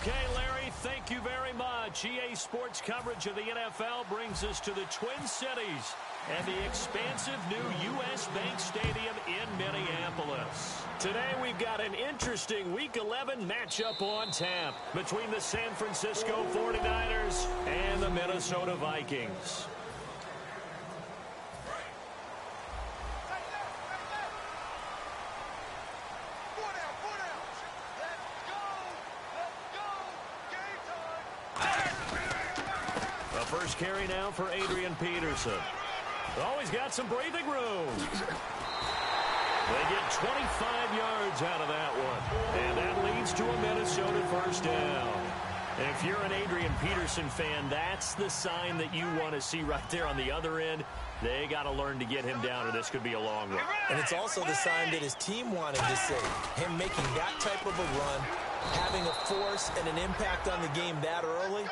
Okay, Larry, thank you very much. EA Sports coverage of the NFL brings us to the Twin Cities and the expansive new U.S. Bank Stadium in Minneapolis. Today we've got an interesting Week 11 matchup on tap between the San Francisco 49ers and the Minnesota Vikings. First carry now for Adrian Peterson. Always got some breathing room. They get 25 yards out of that one. And that leads to a Minnesota first down. And if you're an Adrian Peterson fan, that's the sign that you want to see right there on the other end. They got to learn to get him down, or this could be a long run. And it's also the sign that his team wanted to see. Him making that type of a run, having a force and an impact on the game that early,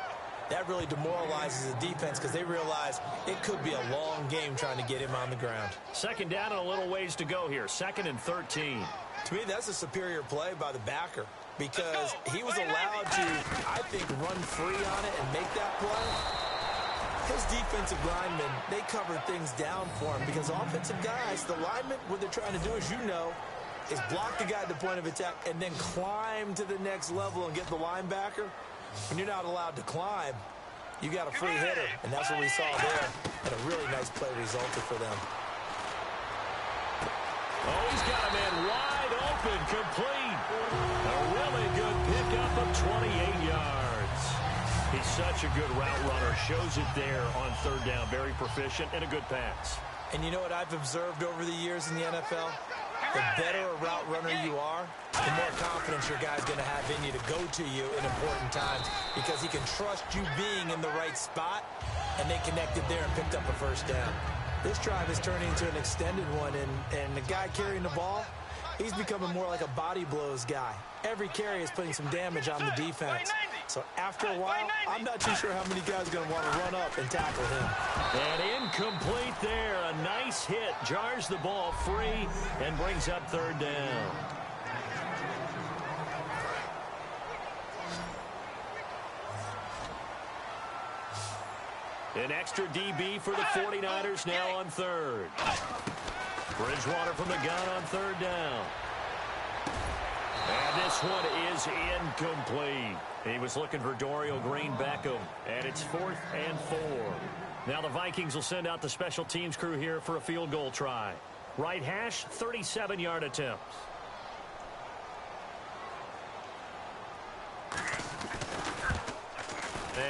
that really demoralizes the defense because they realize it could be a long game trying to get him on the ground. Second down and a little ways to go here. 2nd and 13. To me, that's a superior play by the backer because he was allowed to, I think, run free on it and make that play. His defensive linemen, they covered things down for him because offensive guys, the linemen, what they're trying to do, as you know, is block the guy at the point of attack and then climb to the next level and get the linebacker. When you're not allowed to climb, you got a free hitter, and that's what we saw there. And a really nice play resulted for them. Oh, he's got a man wide open, complete. A really good pickup of 28 yards. He's such a good route runner. Shows it there on third down. Very proficient and a good pass. And you know what I've observed over the years in the NFL? The better a route runner you are, the more confidence your guy's going to have in you to go to you in important times because he can trust you being in the right spot, and they connected there and picked up a first down. This drive is turning into an extended one, and the guy carrying the ball, he's becoming more like a body blows guy. Every carry is putting some damage on the defense. So after a while, I'm not too sure how many guys are going to want to run up and tackle him. And incomplete there. A nice hit. Jars the ball free and brings up third down. An extra DB for the 49ers now on third. Bridgewater from the gun on third down. And this one is incomplete. He was looking for Dorial Green-Beckham, and it's 4th and 4. Now the Vikings will send out the special teams crew here for a field goal try. Right hash, 37-yard attempt.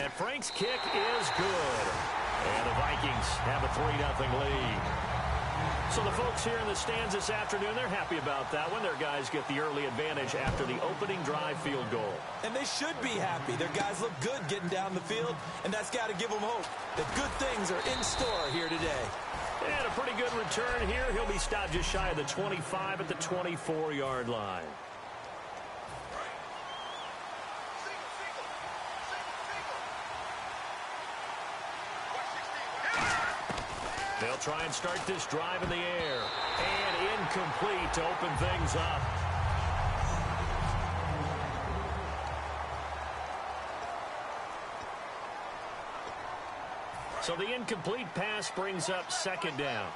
And Frank's kick is good. And the Vikings have a 3-0 lead. So the folks here in the stands this afternoon, they're happy about that one. Their guys get the early advantage after the opening drive field goal. And they should be happy. Their guys look good getting down the field, and that's got to give them hope that good things are in store here today. And a pretty good return here. He'll be stopped just shy of the 25 at the 24-yard line. They'll try and start this drive in the air. And incomplete to open things up. So the incomplete pass brings up second down.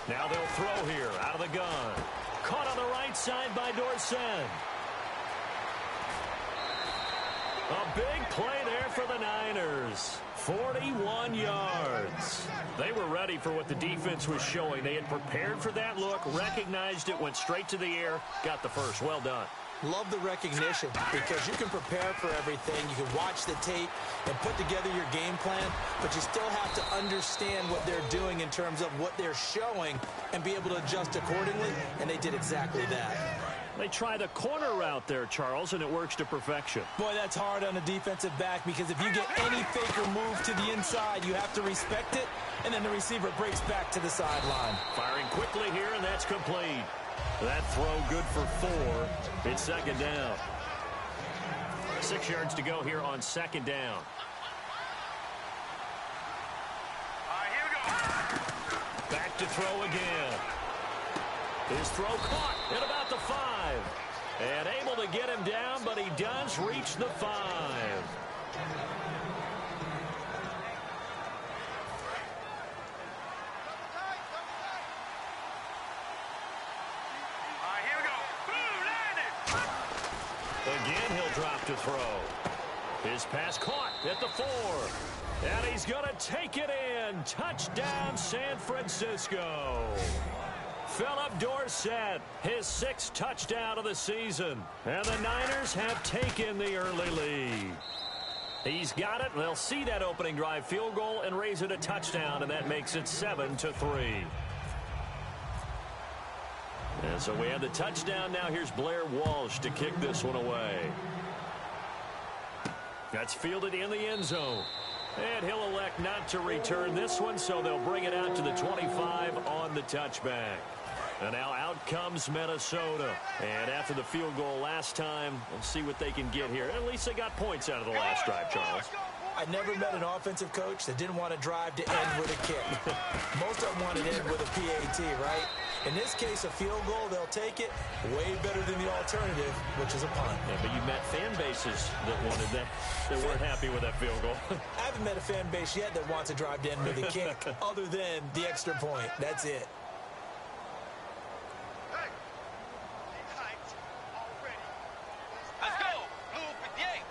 Now they'll throw here out of the gun. Caught on the right side by Dorsett. A big play there for the Niners. 41 yards. They were ready for what the defense was showing. They had prepared for that look, recognized it, went straight to the air, got the first. Well done. Love the recognition because you can prepare for everything. You can watch the tape and put together your game plan, but you still have to understand what they're doing in terms of what they're showing and be able to adjust accordingly, and they did exactly that. They try the corner route there, Charles, and it works to perfection. Boy, that's hard on a defensive back because if you get any fake or move to the inside, you have to respect it, and then the receiver breaks back to the sideline. Firing quickly here, and that's complete. That throw good for 4. It's second down. 6 yards to go here on second down. Here we go. Back to throw again. His throw caught at about the 5. And able to get him down, but he does reach the 5. Here we go. Boom, landed. Again, he'll drop to throw. His pass caught at the 4. And he's going to take it in. Touchdown, San Francisco. Philip Dorsett, his 6th touchdown of the season. And the Niners have taken the early lead. He's got it. They'll see that opening drive field goal and raise it a touchdown, and that makes it 7-3. And so we have the touchdown. Now here's Blair Walsh to kick this one away. That's fielded in the end zone. And he'll elect not to return this one, so they'll bring it out to the 25 on the touchback. And now out comes Minnesota. And after the field goal last time, we'll see what they can get here. At least they got points out of the last drive, Charles. I never met an offensive coach that didn't want to drive to end with a kick. Most of them want to end with a PAT, right? In this case, a field goal, they'll take it way better than the alternative, which is a punt. Yeah, but you met fan bases that wanted that, that weren't happy with that field goal. I haven't met a fan base yet that wants to drive to end with a kick other than the extra point. That's it. Let's go. Blue 58.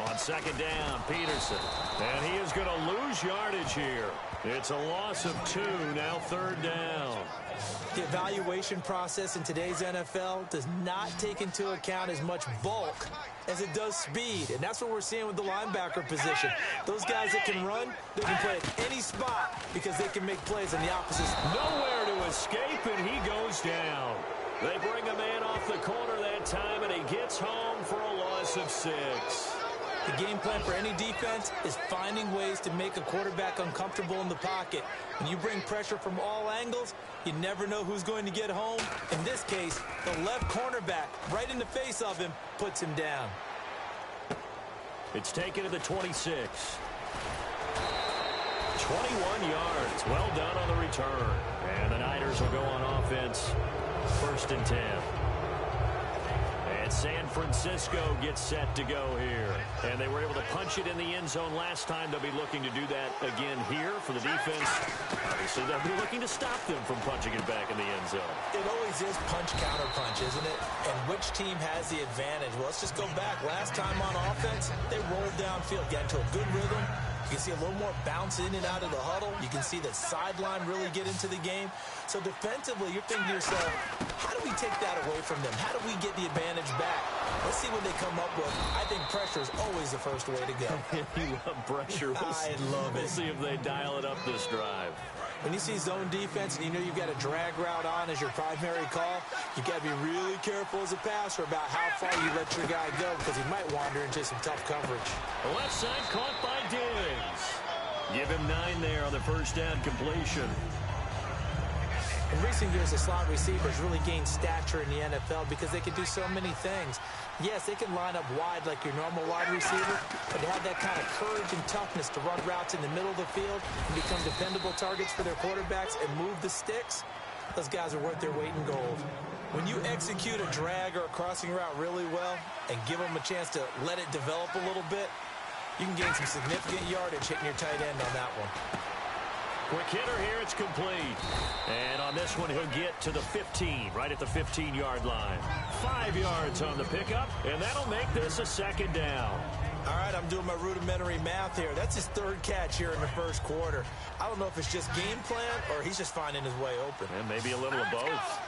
On second down, Peterson. And he is going to lose yardage here. It's a loss of 2, now 3rd down. The evaluation process in today's NFL does not take into account as much bulk as it does speed. And that's what we're seeing with the linebacker position. Those guys that can run, they can play at any spot because they can make plays on the opposite. Nowhere to escape, and he goes down. They bring a man off the corner that time, and he gets home for a loss of 6. The game plan for any defense is finding ways to make a quarterback uncomfortable in the pocket. When you bring pressure from all angles, you never know who's going to get home. In this case, the left cornerback, right in the face of him, puts him down. It's taken to the 26. 21 yards. Well done on the return. And the Niners will go on offense. 1st and 10. And San Francisco gets set to go here. And they were able to punch it in the end zone last time. They'll be looking to do that again here for the defense. Obviously, they'll be looking to stop them from punching it back in the end zone. It always is punch-counter-punch, isn't it? And which team has the advantage? Well, let's just go back. Last time on offense, they rolled downfield, got into a good rhythm. You can see a little more bounce in and out of the huddle. You can see the sideline really get into the game. So defensively, you're thinking to yourself, how do we take that away from them? How do we get the advantage back? Let's see what they come up with. I think pressure is always the first way to go. You love pressure. I love it. We'll see if they dial it up this drive. When you see zone defense and you know you've got a drag route on as your primary call, you've got to be really careful as a passer about how far you let your guy go because he might wander into some tough coverage. The left side caught by Diggs. Give him 9 there on the first down completion. In recent years, the slot receivers really gained stature in the NFL because they can do so many things. Yes, they can line up wide like your normal wide receiver, but to have that kind of courage and toughness to run routes in the middle of the field and become dependable targets for their quarterbacks and move the sticks, those guys are worth their weight in gold. When you execute a drag or a crossing route really well and give them a chance to let it develop a little bit, you can gain some significant yardage hitting your tight end on that one. Quick hitter here, it's complete. And on this one, he'll get to the 15, right at the 15-yard line. 5 yards on the pickup, and that'll make this a 2nd down. All right, I'm doing my rudimentary math here. That's his 3rd catch here in the first quarter. I don't know if it's just game plan or he's just finding his way open. And maybe a little of both.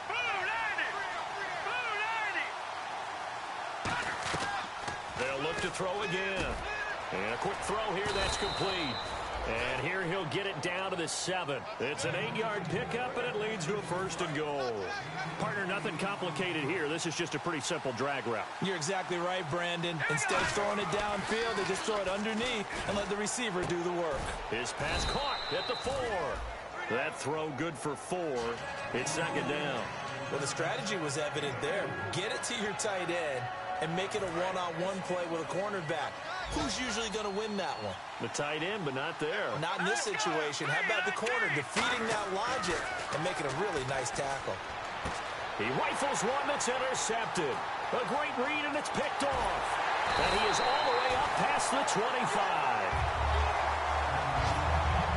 They'll look to throw again. And a quick throw here, that's complete. And here he'll get it down to the 7. It's an 8-yard pickup, and it leads to a 1st and goal. Partner, nothing complicated here. This is just a pretty simple drag route. You're exactly right, Brandon. Instead of throwing it downfield, they just throw it underneath and let the receiver do the work. His pass caught at the 4. That throw good for 4. It's 2nd down. Well, the strategy was evident there. Get it to your tight end and make it a one-on-one play with a cornerback. Who's usually going to win that one? The tight end, but not there. Not in this situation. How about the corner defeating that logic and making a really nice tackle? He rifles one that's intercepted. A great read, and it's picked off. And he is all the way up past the 25.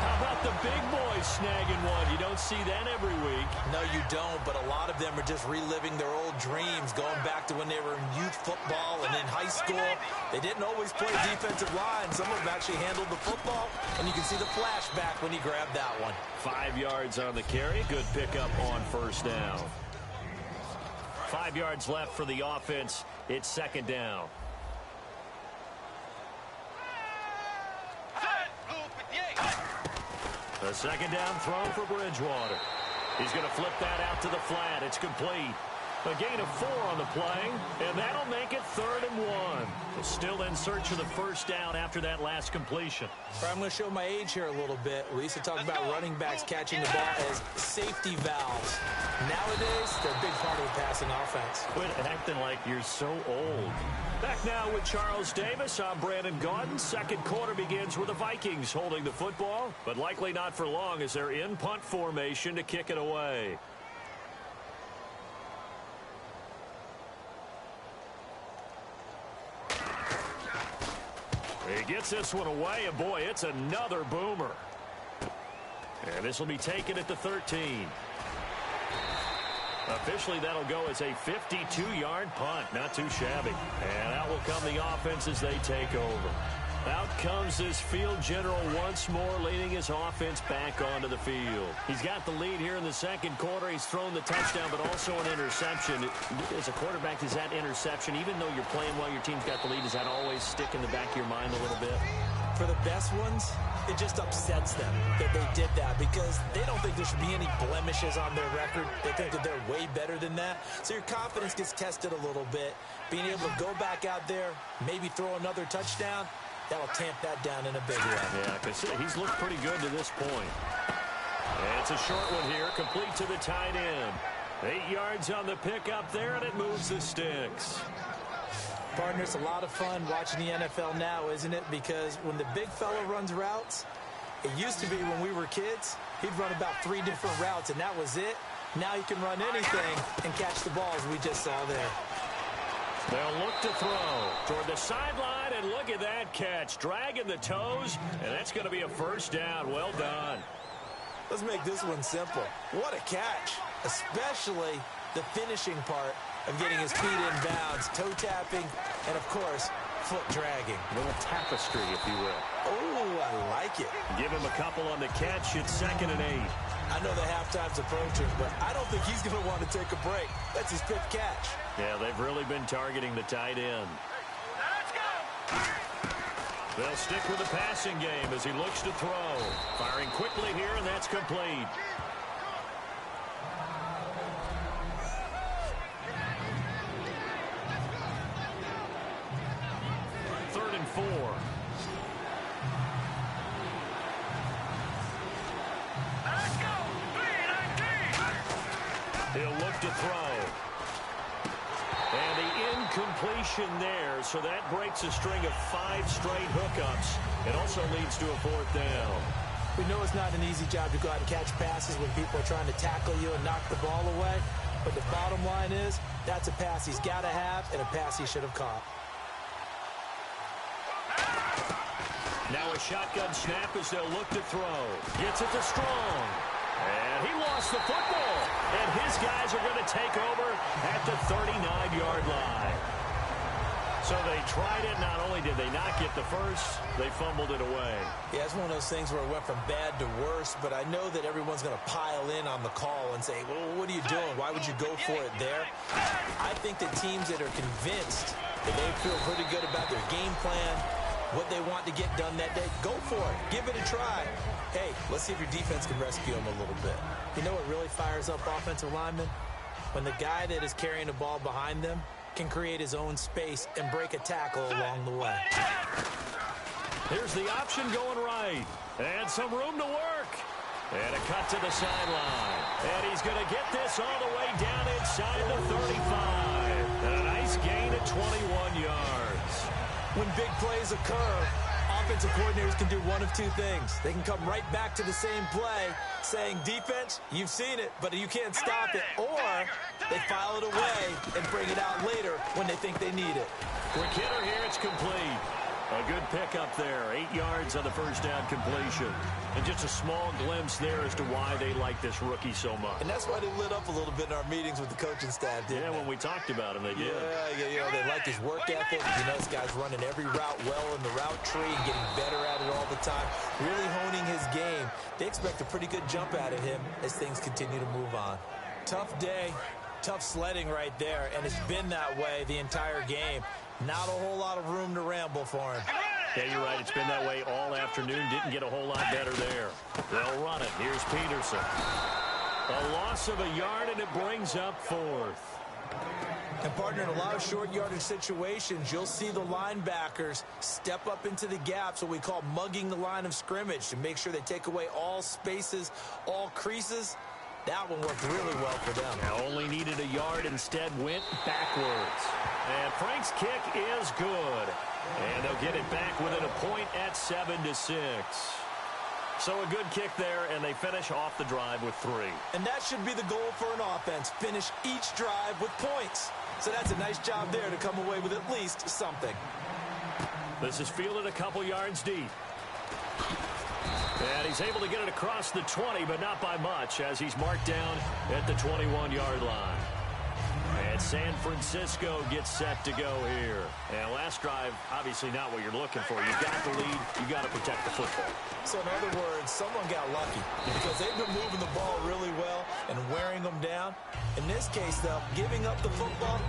How about the big boys snagging one? You don't see that every week. No, you don't, but a lot of them are just reliving their old dreams, going back to when they were in youth football and in high school. They didn't always play defensive line. Some of them actually handled the football, and you can see the flashback when he grabbed that one. 5 yards on the carry. Good pickup on first down. 5 yards left for the offense. It's second down. The second down throw for Bridgewater. He's going to flip that out to the flat. It's complete. A gain of 4 on the play, and that'll make it 3rd and 1. Still in search of the first down after that last completion. I'm going to show my age here a little bit. We used to talk about running backs catching the ball as safety valves. Nowadays, they're a big part of the passing offense. Quit acting like you're so old. Back now with Charles Davis. I'm Brandon Gaudin. Second quarter begins with the Vikings holding the football, but likely not for long as they're in punt formation to kick it away. He gets this one away, and boy, it's another boomer. And this will be taken at the 13. Officially, that'll go as a 52-yard punt. Not too shabby. And out will come the offense as they take over. Out comes this field general once more, leading his offense back onto the field. He's got the lead here in the second quarter. He's thrown the touchdown, but also an interception. As a quarterback, is that interception, even though you're playing well, your team's got the lead, does that always stick in the back of your mind a little bit? For the best ones, it just upsets them that they did that because they don't think there should be any blemishes on their record. They think that they're way better than that. So your confidence gets tested a little bit. Being able to go back out there, maybe throw another touchdown, that'll tamp that down in a big way. Yeah, because he's looked pretty good to this point. And it's a short one here, complete to the tight end. 8 yards on the pickup there, and it moves the sticks. Partner, it's a lot of fun watching the NFL now, isn't it? Because when the big fella runs routes, it used to be when we were kids, he'd run about 3 different routes, and that was it. Now he can run anything and catch the balls we just saw there. They'll look to throw toward the sideline, and look at that catch. Dragging the toes, and that's going to be a first down. Well done. Let's make this one simple. What a catch, especially the finishing part of getting his feet in bounds, toe tapping, and, of course, foot dragging. A little tapestry, if you will. Oh, I like it. Give him a couple on the catch. It's 2nd and 8. I know the halftime's approaching, but I don't think he's going to want to take a break. That's his 5th catch. Yeah, they've really been targeting the tight end. Let's go! They'll stick with the passing game as he looks to throw. Firing quickly here, and that's complete. Third and 4. Let's go! 3-19! He'll look to throw. And the incompletion there, so that breaks a string of 5 straight hookups. It also leads to a 4th down. We know it's not an easy job to go out and catch passes when people are trying to tackle you and knock the ball away. But the bottom line is, that's a pass he's got to have and a pass he should have caught. Now a shotgun snap as they'll look to throw. Gets it to Strong. And he lost the football. And his guys are going to take over at the 39-yard line. So they tried it. Not only did they not get the first, they fumbled it away. Yeah, it's one of those things where it went from bad to worse, but I know that everyone's going to pile in on the call and say, well, what are you doing? Why would you go for it there? I think that teams that are convinced that they feel pretty good about their game plan, what they want to get done that day, go for it. Give it a try. Hey, let's see if your defense can rescue them a little bit. You know what really fires up offensive linemen? When the guy that is carrying the ball behind them can create his own space and break a tackle along the way. Here's the option going right. And some room to work. And a cut to the sideline. And he's going to get this all the way down inside the 35. And a nice gain of 21 yards. When big plays occur, Offensive coordinators can do one of two things. They can come right back to the same play, saying, defense, you've seen it, but you can't stop it. Or they file it away and bring it out later when they think they need it. Quick hitter here, it's complete. A good pickup there. 8 yards on the first down completion. And just a small glimpse there as to why they like this rookie so much. And that's why they lit up a little bit in our meetings with the coaching staff, didn't they? When we talked about him, they did. Yeah, you know, they like his work ethic. You know, this guy's running every route well in the route tree and getting better at it all the time, really honing his game. They expect a pretty good jump out of him as things continue to move on. Tough day, tough sledding right there, and it's been that way the entire game. Not a whole lot of room to ramble for him. Yeah, you're right. It's been that way all afternoon. Didn't get a whole lot better there. They'll run it. Here's Peterson. A loss of a yard, and it brings up 4th. And, partner, in a lot of short yardage situations, you'll see the linebackers step up into the gaps, what we call mugging the line of scrimmage, to make sure they take away all spaces, all creases. That one worked really well for them. Now only needed a yard, instead went backwards. And Frank's kick is good. And they'll get it back within a point at 7-6. So a good kick there, and they finish off the drive with 3. And that should be the goal for an offense, finish each drive with points. So that's a nice job there to come away with at least something. This is fielded a couple yards deep. And he's able to get it across the 20, but not by much, as he's marked down at the 21-yard line. And San Francisco gets set to go here. And last drive, obviously not what you're looking for. You've got the lead. You've got to protect the football. So in other words, someone got lucky because they've been moving the ball really well and wearing them down. In this case, though, giving up the football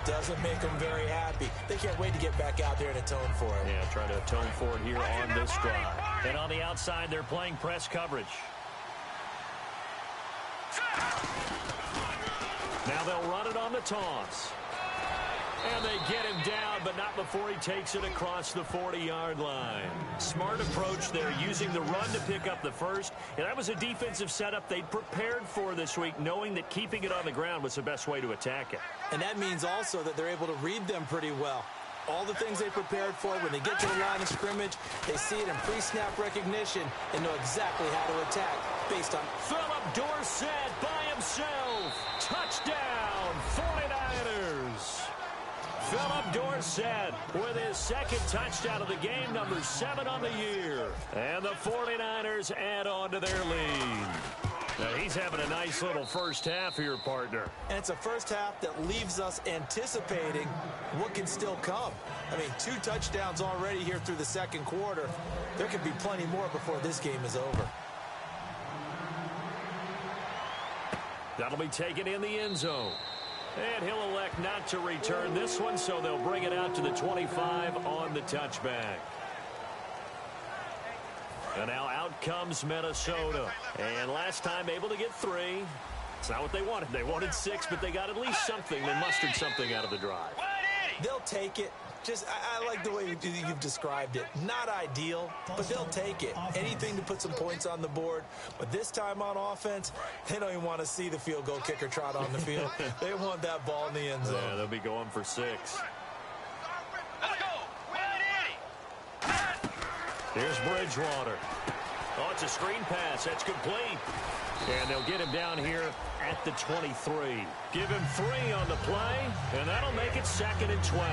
doesn't make them very happy. They can't wait to get back out there and atone for it. Yeah, try to atone for it here on this drive. And on the outside, they're playing press coverage. Now they'll run it on the toss. And they get him down, but not before he takes it across the 40-yard line. Smart approach there, using the run to pick up the first. And that was a defensive setup they'd prepared for this week, knowing that keeping it on the ground was the best way to attack it. And that means also that they're able to read them pretty well. All the things they prepared for, when they get to the line of scrimmage, they see it in pre-snap recognition and know exactly how to attack based on... Philip Dorsett by himself. Touchdown, 49ers. Philip Dorsett with his second touchdown of the game, number 7 on the year. And the 49ers add on to their lead. Now he's having a nice little first half here, partner. And it's a first half that leaves us anticipating what can still come. I mean, 2 touchdowns already here through the second quarter. There could be plenty more before this game is over. That'll be taken in the end zone. And he'll elect not to return this one, so they'll bring it out to the 25 on the touchback. And now out comes Minnesota. And last time able to get 3. It's not what they wanted. They wanted 6, but they got at least something. They mustered something out of the drive. They'll take it. I like the way you've described it. Not ideal, but they'll take it. Anything to put some points on the board. But this time on offense, they don't even want to see the field goal kicker trot on the field. They want that ball in the end zone. Yeah, they'll be going for 6. Let's go. Here's Bridgewater. Oh, it's a screen pass. That's complete. And they'll get him down here at the 23. Give him 3 on the play, and that'll make it 2nd and 12.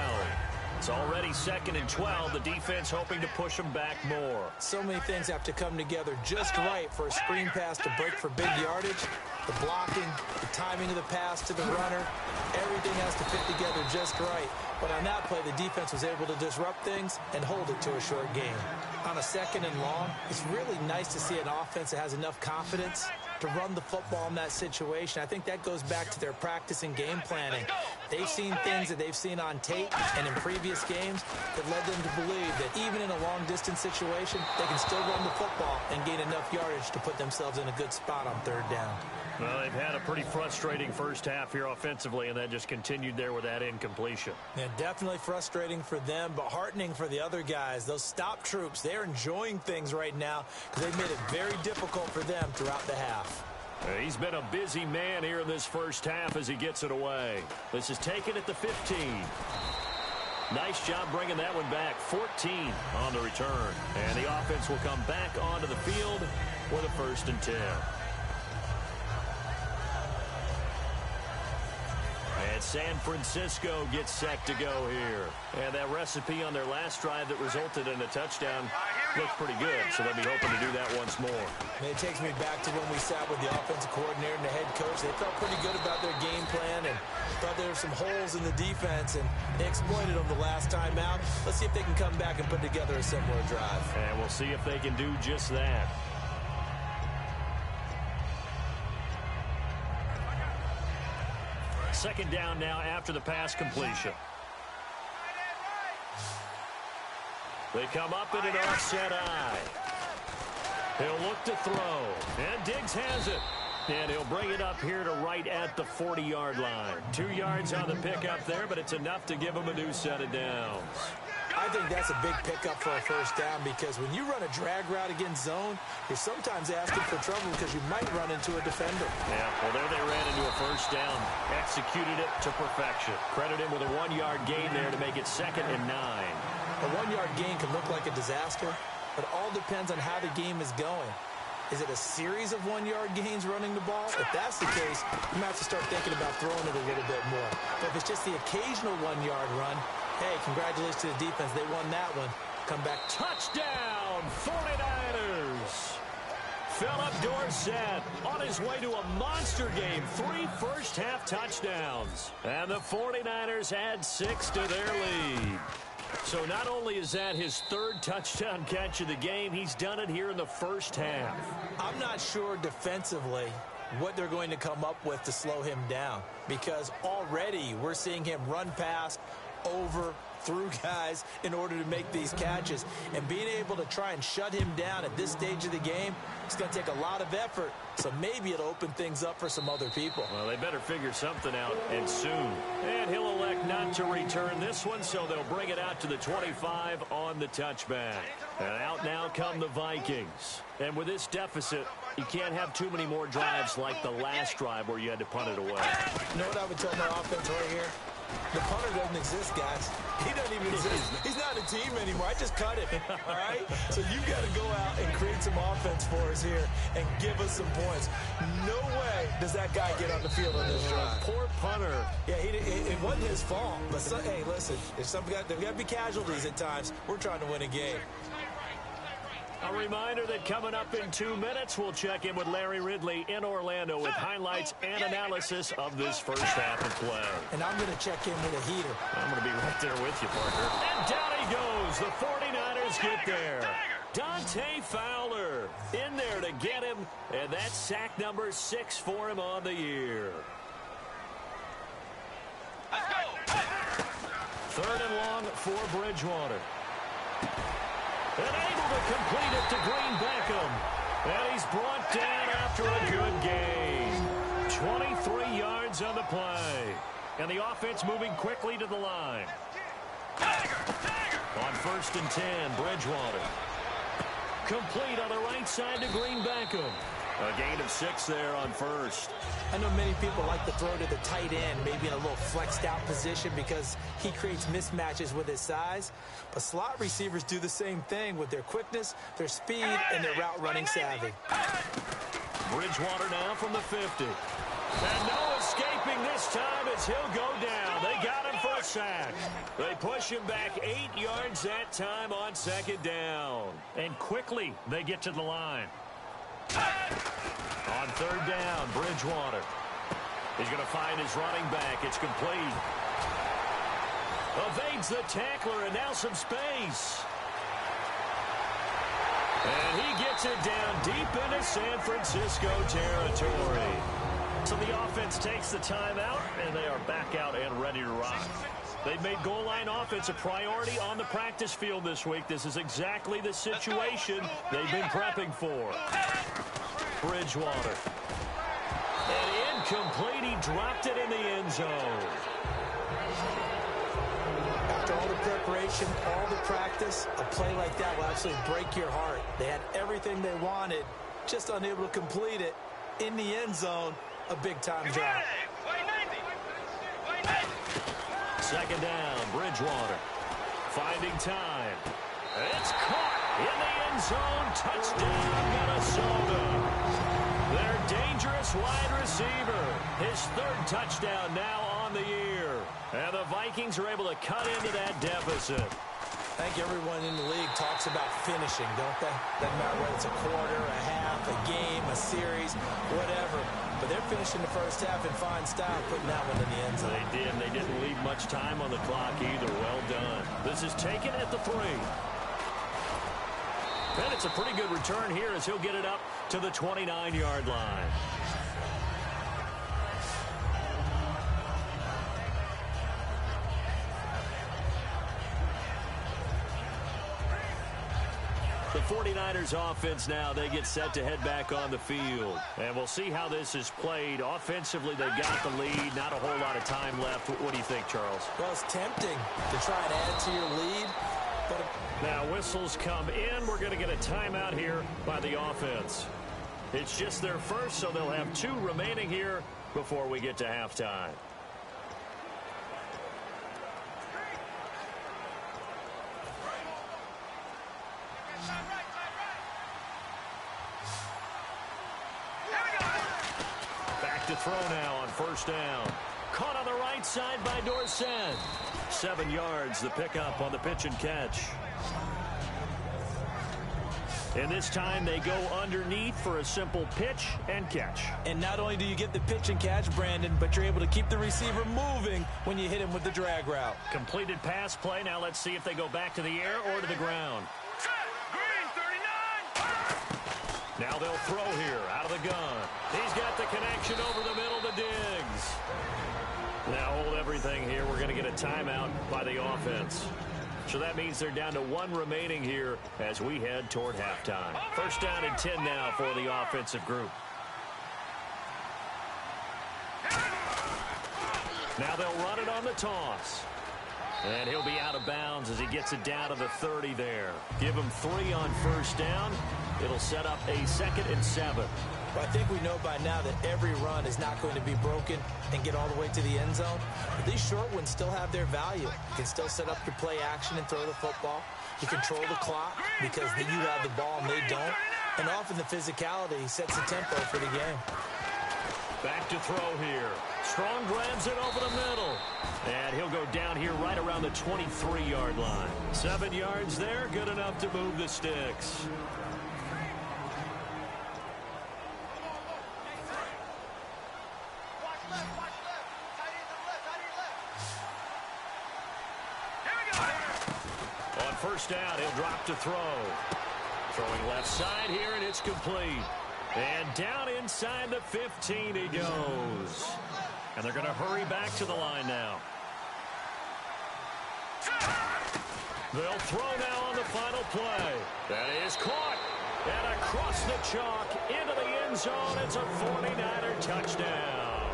It's already 2nd and 12. The defense hoping to push them back more. So many things have to come together just right for a screen pass to break for big yardage. The blocking, the timing of the pass to the runner, everything has to fit together just right. But on that play, the defense was able to disrupt things and hold it to a short game. On a 2nd and long, it's really nice to see an offense that has enough confidence to run the football in that situation. I think that goes back to their practice and game planning. They've seen things that they've seen on tape and in previous games that led them to believe that even in a long-distance situation, they can still run the football and gain enough yardage to put themselves in a good spot on 3rd down. Well, they've had a pretty frustrating first half here offensively, and that just continued there with that incompletion. Yeah, definitely frustrating for them, but heartening for the other guys. Those stop troops, they're enjoying things right now because they've made it very difficult for them throughout the half. He's been a busy man here in this first half as he gets it away. This is taken at the 15. Nice job bringing that one back. 14 on the return. And the offense will come back onto the field with a 1st and 10. And San Francisco gets set to go here. And that recipe on their last drive that resulted in a touchdown looks pretty good, so they'll be hoping to do that once more. And it takes me back to when we sat with the offensive coordinator and the head coach. They felt pretty good about their game plan and thought there were some holes in the defense, and they exploited them the last time out. Let's see if they can come back and put together a similar drive. And we'll see if they can do just that. Second down now after the pass completion. They come up in an offset eye. He'll look to throw. And Diggs has it. And he'll bring it up here to right at the 40-yard line. 2 yards on the pickup there, but it's enough to give him a new set of downs. I think that's a big pickup for a 1st down, because when you run a drag route against zone, you're sometimes asking for trouble because you might run into a defender. Yeah, well, there they ran into a 1st down. Executed it to perfection. Credit him with a 1-yard gain there to make it 2nd and 9. A 1-yard gain can look like a disaster, but it all depends on how the game is going. Is it a series of 1-yard gains running the ball? If that's the case, you might have to start thinking about throwing it a little bit more. But if it's just the occasional 1-yard run, hey, congratulations to the defense. They won that one. Come back. Touchdown, 49ers. Philip Dorsett on his way to a monster game. 3 first-half touchdowns. And the 49ers add 6 to their lead. So not only is that his 3rd touchdown catch of the game, he's done it here in the 1st half. I'm not sure defensively what they're going to come up with to slow him down, because already we're seeing him run past, over, through guys in order to make these catches. And being able to try and shut him down at this stage of the game, it's going to take a lot of effort. So maybe it'll open things up for some other people. Well, they better figure something out, and soon. And he'll elect not to return this one, so they'll bring it out to the 25 on the touchback. And out now come the Vikings. And with this deficit, you can't have too many more drives like the last drive where you had to punt it away. You know what I would tell my offense right here? The punter doesn't exist, guys. He doesn't even exist. He's not a team anymore. I just cut him, all right? So you got to go out and create some offense for us here and give us some points. No way does that guy get on the field on this drive. Poor punter. Yeah, it wasn't his fault. But, hey, listen, there's got to be casualties at times. We're trying to win a game. A reminder that coming up in 2 minutes, we'll check in with Larry Ridley in Orlando with highlights and analysis of this first half of play. And I'm going to check in with a heater. I'm going to be right there with you, Parker. And down he goes. The 49ers get there. Dante Fowler in there to get him, and that's sack number 6 for him on the year. Let's go. 3rd and long for Bridgewater. And able to complete it to Green Beckham. And he's brought down after a good gain. 23 yards on the play. And the offense moving quickly to the line. On 1st and 10, Bridgewater. Complete on the right side to Green Beckham. A gain of 6 there on 1st. I know many people like to throw to the tight end, maybe in a little flexed out position because he creates mismatches with his size. But slot receivers do the same thing with their quickness, their speed, and their route running savvy. Bridgewater now from the 50. And no escaping this time as he'll go down. They got him for a sack. They push him back 8 yards that time on 2nd down. And quickly they get to the line. On 3rd down, Bridgewater. He's going to find his running back. It's complete. Evades the tackler, and now some space. And he gets it down deep into San Francisco territory. So the offense takes the timeout, and they are back out and ready to rock. They've made goal line offense a priority on the practice field this week. This is exactly the situation they've been prepping for. Bridgewater. And incomplete. He dropped it in the end zone. After all the preparation, all the practice, a play like that will actually break your heart. They had everything they wanted, just unable to complete it. In the end zone, a big-time drop. Second down, Bridgewater. Finding time. It's caught in the end zone. Touchdown, Minnesota. Their dangerous wide receiver. His third touchdown now on the year. And the Vikings are able to cut into that deficit. I think everyone in the league talks about finishing, don't they? Doesn't matter whether it's a quarter, a half, a game, a series, whatever. But they're finishing the first half in fine style, putting that one in the end zone. They did. They didn't leave much time on the clock either. Well done. This is taken at the 3. And it's a pretty good return here as he'll get it up to the 29-yard line. The 49ers offense now, they get set to head back on the field. And we'll see how this is played. Offensively, they got the lead. Not a whole lot of time left. What do you think, Charles? Well, it's tempting to try and add to your lead. But now whistles come in. We're going to get a timeout here by the offense. It's just their first, so they'll have 2 remaining here before we get to halftime. Back to throw now on first down. Caught on the right side by Dorsett. 7 yards, the pickup on the pitch and catch. And this time they go underneath for a simple pitch and catch. And not only do you get the pitch and catch, Brandon, but you're able to keep the receiver moving when you hit him with the drag route. Completed pass play. Now let's see if they go back to the air or to the ground. Now they'll throw here out of the gun. He's got the connection over the middle to Diggs. Now hold everything here. We're going to get a timeout by the offense. So that means they're down to 1 remaining here as we head toward halftime. First down and 10 now for the offensive group. Now they'll run it on the toss. And he'll be out of bounds as he gets it down to the 30 there. Give him 3 on first down. It'll set up a 2nd and 7. But I think we know by now that every run is not going to be broken and get all the way to the end zone. But these short ones still have their value. You can still set up your play action and throw the football. You control the clock because then you have the ball and they don't. And often the physicality sets the tempo for the game. Back to throw here. Strong grabs it over the middle. And he'll go down here right around the 23-yard line. 7 yards there, good enough to move the sticks. On first down, he'll drop to throw. Throwing left side here, and it's complete. And down inside the 15 he goes. And they're going to hurry back to the line now. They'll throw now on the final play. That is caught. And across the chalk into the end zone. It's a 49er touchdown.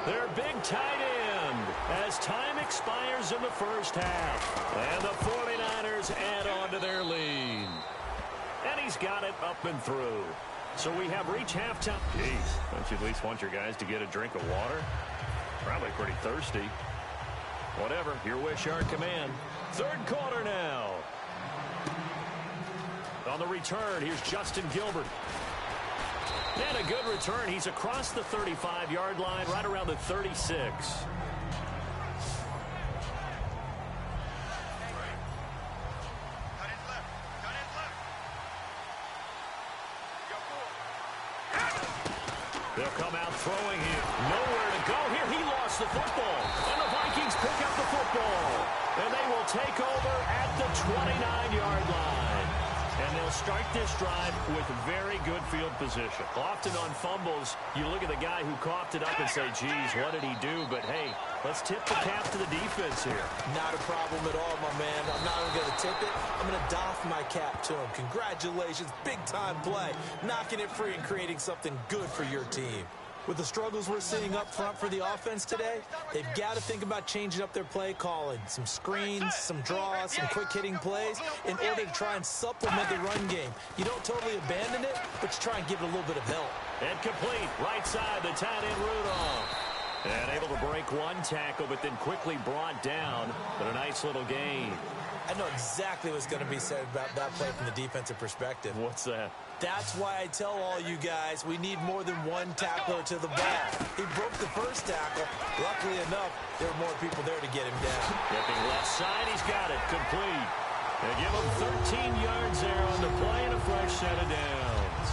Their big tight end as time expires in the first half. And the 49ers add on to their lead. And he's got it up and through. So we have reached halftime. Jeez, don't you at least want your guys to get a drink of water? Probably pretty thirsty. Whatever, your wish, our command. Third quarter now. On the return, here's Justin Gilbert. And a good return. He's across the 35-yard line, right around the 36. They'll come out throwing here. Nowhere to go here. He lost the football. And the Vikings pick up the football. And they will take over at the 29-yard line. And they'll start this drive with very good field position. Often on fumbles, you look at the guy who coughed it up and say, geez, what did he do? But, hey, let's tip the cap to the defense here. Not a problem at all, my man. I'm not even going to tip it. I'm going to doff my cap to him. Congratulations. Big-time play. Knocking it free and creating something good for your team. With the struggles we're seeing up front for the offense today, they've got to think about changing up their play calling. Some screens, some draws, some quick-hitting plays in order to try and supplement the run game. You don't totally abandon it, but you try and give it a little bit of help. And complete. Right side, the tight end Rudolph. And able to break one tackle, but then quickly brought down. But a nice little gain. I know exactly what's going to be said about that play from the defensive perspective. What's that? That's why I tell all you guys we need more than one tackler to the ball. He broke the first tackle. Luckily enough, there were more people there to get him down. Looking left side, he's got it. Complete. They give him 13 yards there on the play and a fresh set of downs.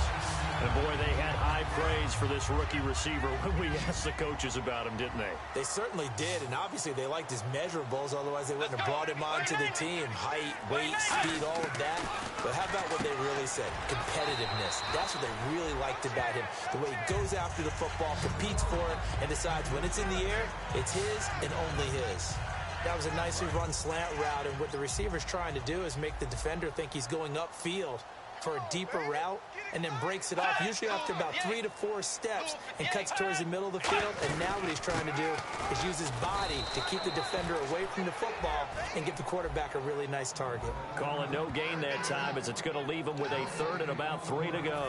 And, boy, they had high praise for this rookie receiver when we asked the coaches about him, didn't they? They certainly did, and obviously they liked his measurables, otherwise they wouldn't have brought him onto the team. Height, weight, speed, all of that. But how about what they really said? Competitiveness. That's what they really liked about him. The way he goes after the football, competes for it, and decides when it's in the air, it's his and only his. That was a nicely run slant route, and what the receiver's trying to do is make the defender think he's going upfield for a deeper route, and then breaks it off, usually after about 3 to 4 steps, and cuts towards the middle of the field. And now what he's trying to do is use his body to keep the defender away from the football and give the quarterback a really nice target. Calling no gain that time as it's going to leave him with a third and about 3 to go.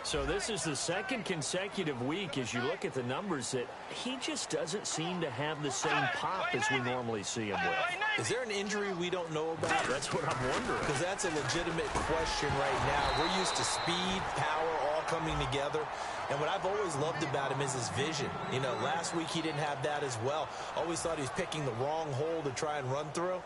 So this is the second consecutive week, as you look at the numbers, that he just doesn't seem to have the same pop as we normally see him with. Is there an injury we don't know about? That's what I'm wondering. Because that's a legitimate question right now. We're used to speed, power, all coming together. And what I've always loved about him is his vision. You know, last week he didn't have that as well. Always thought he was picking the wrong hole to try and run through.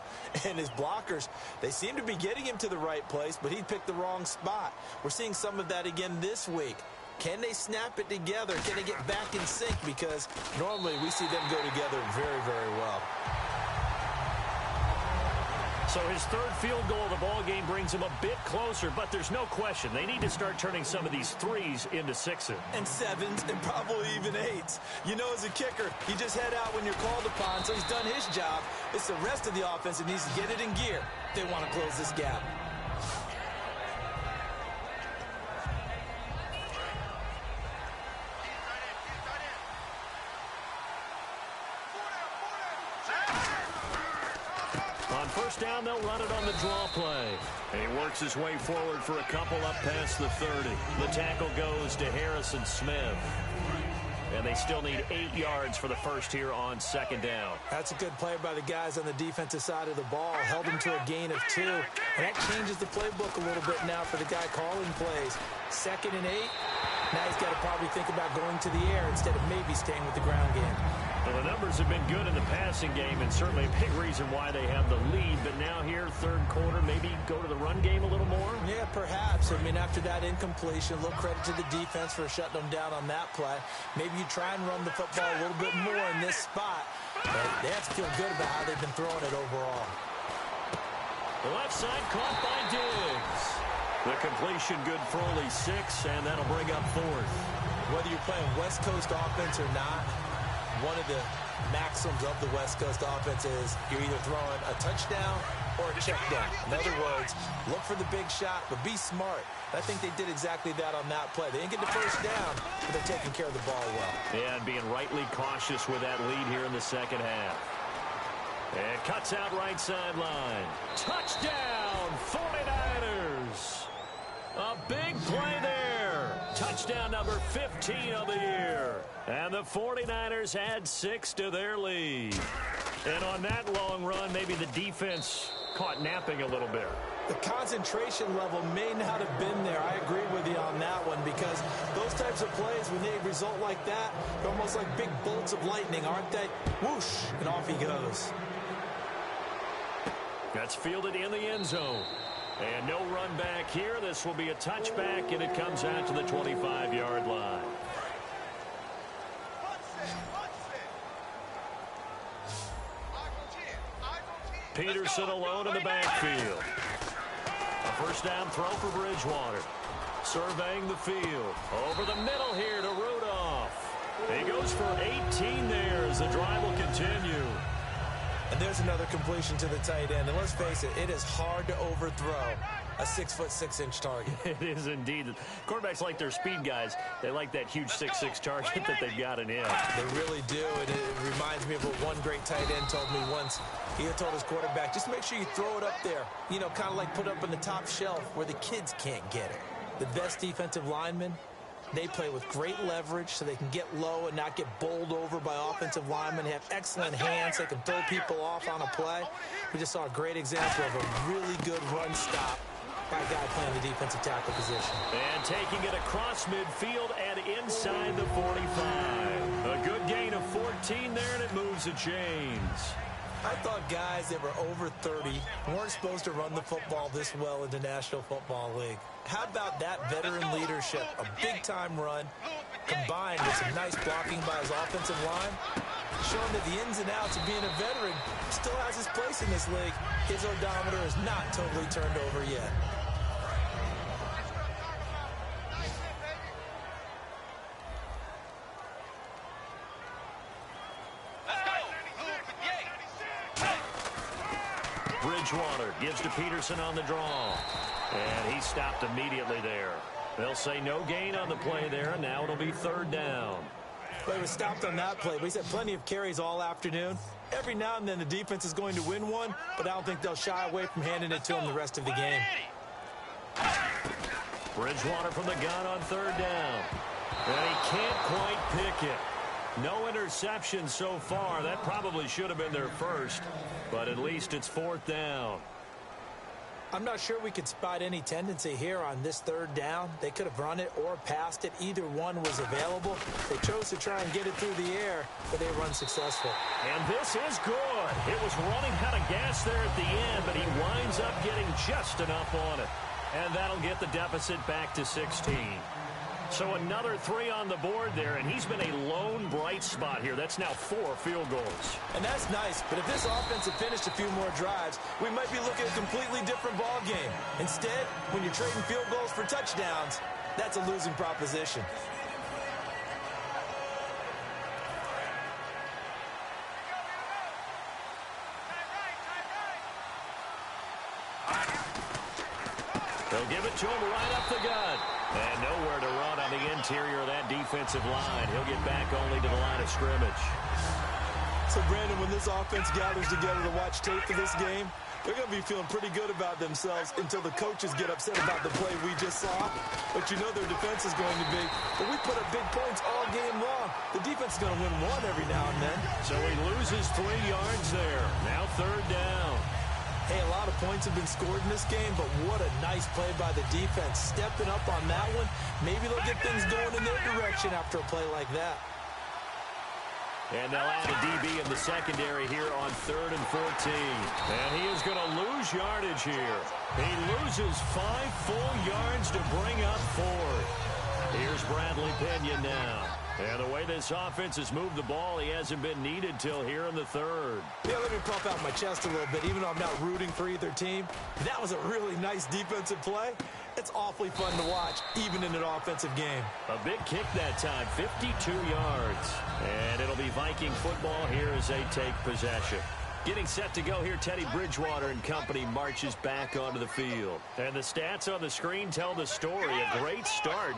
And his blockers, they seem to be getting him to the right place, but he picked the wrong spot. We're seeing some of that again this week. Can they snap it together? Can they get back in sync? Because normally we see them go together very, very well. So his third field goal of the ball game brings him a bit closer, but there's no question they need to start turning some of these threes into sixes. And sevens, and probably even eights. You know, as a kicker, you just head out when you're called upon, so he's done his job. It's the rest of the offense that needs to get it in gear if they want to close this gap. First down, they'll run it on the draw play. And he works his way forward for a couple up past the 30. The tackle goes to Harrison Smith. And they still need 8 yards for the first here on second down. That's a good play by the guys on the defensive side of the ball. Held him to a gain of 2. And that changes the playbook a little bit now for the guy calling plays. 2nd and 8. Now he's got to probably think about going to the air instead of maybe staying with the ground game. Well, the numbers have been good in the passing game, and certainly a big reason why they have the lead. But now here, third quarter, maybe go to the run game a little more? Yeah, perhaps. I mean, after that incompletion, a little credit to the defense for shutting them down on that play. Maybe you try and run the football a little bit more in this spot. But they have to feel good about how they've been throwing it overall. The left side caught by Diggs. The completion good for only 6, and that'll bring up 4th. Whether you're playing West Coast offense or not, one of the maxims of the West Coast offense is you're either throwing a touchdown or a check down. In other words, look for the big shot, but be smart. I think they did exactly that on that play. They didn't get the first down, but they're taking care of the ball well. Yeah, and being rightly cautious with that lead here in the second half. And cuts out right sideline. Touchdown, 49ers. A big play there. Touchdown number 15 of the year. And the 49ers add 6 to their lead. And on that long run, maybe the defense caught napping a little bit. The concentration level may not have been there. I agree with you on that one, because those types of plays, when they result like that, they're almost like big bolts of lightning, aren't they? Whoosh, and off he goes. That's fielded in the end zone. And no run back here. This will be a touchback, and it comes out to the 25-yard line. Peterson alone in the backfield. A first down throw for Bridgewater. Surveying the field. Over the middle here to Rudolph. He goes for 18 there as the drive will continue. And there's another completion to the tight end. And let's face it, it is hard to overthrow a 6'6" target. It is indeed. Quarterbacks like their speed guys. They like that huge 6'6" target that they've got in him. They really do. And it reminds me of what one great tight end told me once. He had told his quarterback, just make sure you throw it up there. You know, kind of like put it up on the top shelf where the kids can't get it. The best defensive linemen They play with great leverage so they can get low and not get bowled over by offensive linemen. They have excellent hands. They can throw people off on a play. We just saw a great example of a really good run stop by a guy playing the defensive tackle position. And taking it across midfield and inside the 45. A good gain of 14 there, and it moves the chains. I thought guys that were over 30 weren't supposed to run the football this well in the National Football League. How about that veteran leadership? A big-time run combined with some nice blocking by his offensive line, showing that the ins and outs of being a veteran still has his place in this league. His odometer is not totally turned over yet. Bridgewater gives to Peterson on the draw. And he stopped immediately there. They'll say no gain on the play there, and now it'll be third down. Well, he was stopped on that play, but he's had plenty of carries all afternoon. Every now and then the defense is going to win one, but I don't think they'll shy away from handing it to him the rest of the game. Bridgewater from the gun on third down. And he can't quite pick it. No interception so far. That probably should have been their first, but at least it's fourth down. I'm not sure we could spot any tendency here on this third down. They could have run it or passed it. Either one was available. They chose to try and get it through the air, but they were unsuccessful. And this is good. It was running out of gas there at the end, but he winds up getting just enough on it. And that'll get the deficit back to 16. So another 3 on the board there, and he's been a lone bright spot here. That's now 4 field goals. And that's nice, but if this offense had finished a few more drives, we might be looking at a completely different ball game. Instead, when you're trading field goals for touchdowns, that's a losing proposition. They'll give it to him right up the gut. And nowhere to run on the interior of that defensive line. He'll get back only to the line of scrimmage. So, Brandon, when this offense gathers together to watch tape for this game, they're going to be feeling pretty good about themselves until the coaches get upset about the play we just saw. But you know their defense is going to be, but we put up big points all game long. The defense is going to win one every now and then. So he loses 3 yards there. Now third down. Hey, a lot of points have been scored in this game, but what a nice play by the defense. Stepping up on that one. Maybe they'll get things going in their direction after a play like that. And they'll add a DB in the secondary here on 3rd and 14. And he is going to lose yardage here. He loses 5 full yards to bring up 4. Here's Bradley Pinion now. And the way this offense has moved the ball, he hasn't been needed till here in the 3rd. Yeah, let me pump out my chest a little bit, even though I'm not rooting for either team. That was a really nice defensive play. It's awfully fun to watch, even in an offensive game. A big kick that time, 52 yards. And it'll be Viking football here as they take possession. Getting set to go here, Teddy Bridgewater and company marches back onto the field. And the stats on the screen tell the story. A great start.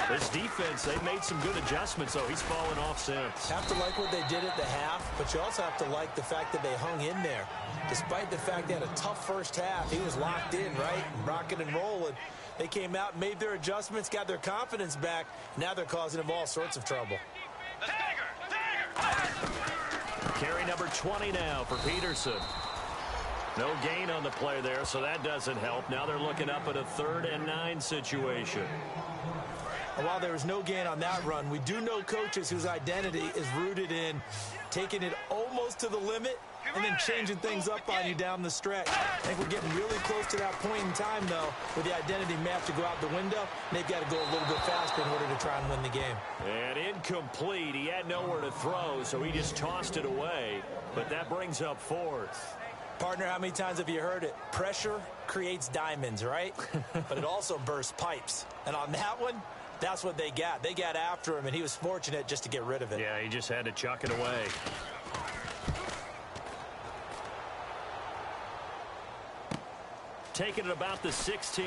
This defense, they've made some good adjustments, though. He's fallen off since. Have to like what they did at the half, but you also have to like the fact that they hung in there. Despite the fact they had a tough first half, he was locked in, right? Rocking and rolling. They came out, made their adjustments, got their confidence back. Now they're causing him all sorts of trouble. Carry number 20 now for Peterson. No gain on the play there, so that doesn't help. Now they're looking up at a 3rd and 9 situation. And while there was no gain on that run, we do know coaches whose identity is rooted in taking it almost to the limit and then changing things up on you down the stretch. I think we're getting really close to that point in time, though, where the identity may have to go out the window, and they've got to go a little bit faster in order to try and win the game. And incomplete. He had nowhere to throw, so he just tossed it away. But that brings up 4th. Partner, how many times have you heard it? Pressure creates diamonds, right? But it also bursts pipes. And on that one, that's what they got. They got after him, and he was fortunate just to get rid of it. Yeah, he just had to chuck it away. Taking it about the 16.